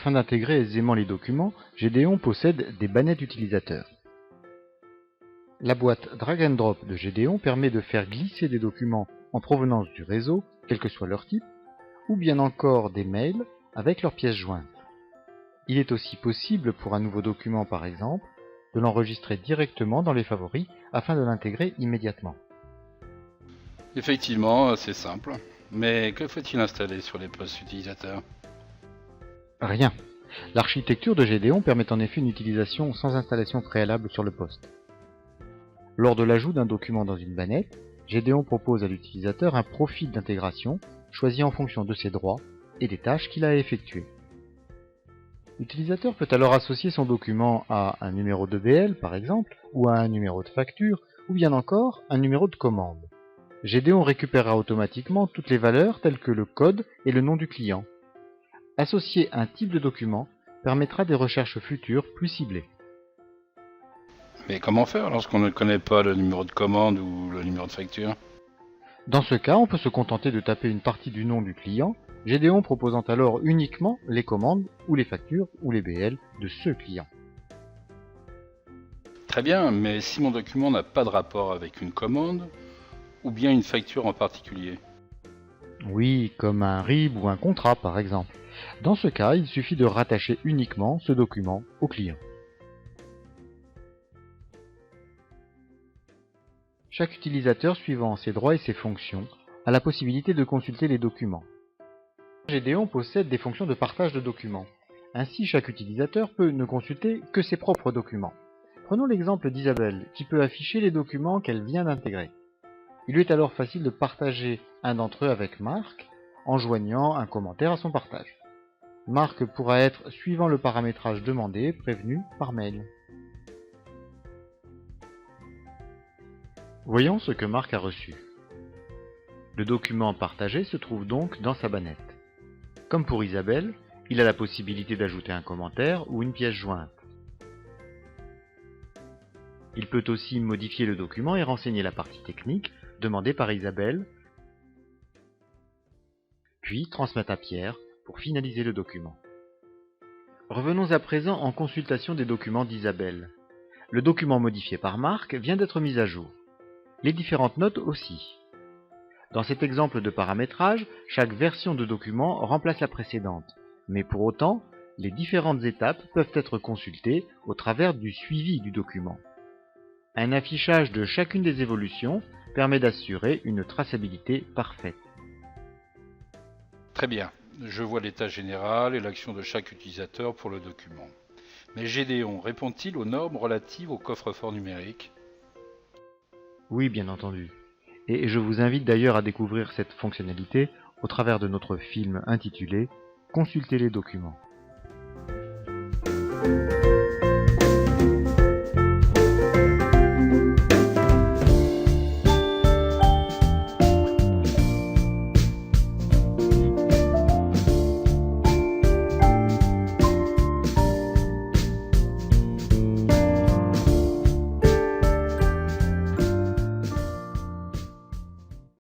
Afin d'intégrer aisément les documents, Gédéon possède des bannettes utilisateurs. La boîte Drag and Drop de Gédéon permet de faire glisser des documents en provenance du réseau, quel que soit leur type, ou bien encore des mails avec leurs pièces jointes. Il est aussi possible pour un nouveau document par exemple, de l'enregistrer directement dans les favoris afin de l'intégrer immédiatement. Effectivement, c'est simple. Mais que faut-il installer sur les postes utilisateurs? Rien. L'architecture de Gédéon permet en effet une utilisation sans installation préalable sur le poste. Lors de l'ajout d'un document dans une bannette, Gédéon propose à l'utilisateur un profil d'intégration choisi en fonction de ses droits et des tâches qu'il a à effectuer. L'utilisateur peut alors associer son document à un numéro de BL par exemple, ou à un numéro de facture, ou bien encore un numéro de commande. Gédéon récupérera automatiquement toutes les valeurs telles que le code et le nom du client. Associer un type de document permettra des recherches futures plus ciblées. Mais comment faire lorsqu'on ne connaît pas le numéro de commande ou le numéro de facture? Dans ce cas, on peut se contenter de taper une partie du nom du client, Gédéon proposant alors uniquement les commandes ou les factures ou les BL de ce client. Très bien, mais si mon document n'a pas de rapport avec une commande, ou bien une facture en particulier? Oui, comme un RIB ou un contrat par exemple. Dans ce cas, il suffit de rattacher uniquement ce document au client. Chaque utilisateur suivant ses droits et ses fonctions a la possibilité de consulter les documents. Gédéon possède des fonctions de partage de documents. Ainsi, chaque utilisateur peut ne consulter que ses propres documents. Prenons l'exemple d'Isabelle, qui peut afficher les documents qu'elle vient d'intégrer. Il lui est alors facile de partager un d'entre eux avec Marc, en joignant un commentaire à son partage. Marc pourra être, suivant le paramétrage demandé, prévenu par mail. Voyons ce que Marc a reçu. Le document partagé se trouve donc dans sa bannette. Comme pour Isabelle, il a la possibilité d'ajouter un commentaire ou une pièce jointe. Il peut aussi modifier le document et renseigner la partie technique demandée par Isabelle, puis transmettre à Pierre pour finaliser le document. Revenons à présent en consultation des documents d'Isabelle. Le document modifié par Marc vient d'être mis à jour. Les différentes notes aussi. Dans cet exemple de paramétrage, chaque version de document remplace la précédente, mais pour autant, les différentes étapes peuvent être consultées au travers du suivi du document. Un affichage de chacune des évolutions permet d'assurer une traçabilité parfaite. Très bien, je vois l'état général et l'action de chaque utilisateur pour le document. Mais Gédéon répond-il aux normes relatives au coffre-fort numérique? Oui, bien entendu. Et je vous invite d'ailleurs à découvrir cette fonctionnalité au travers de notre film intitulé « Consulter les documents ».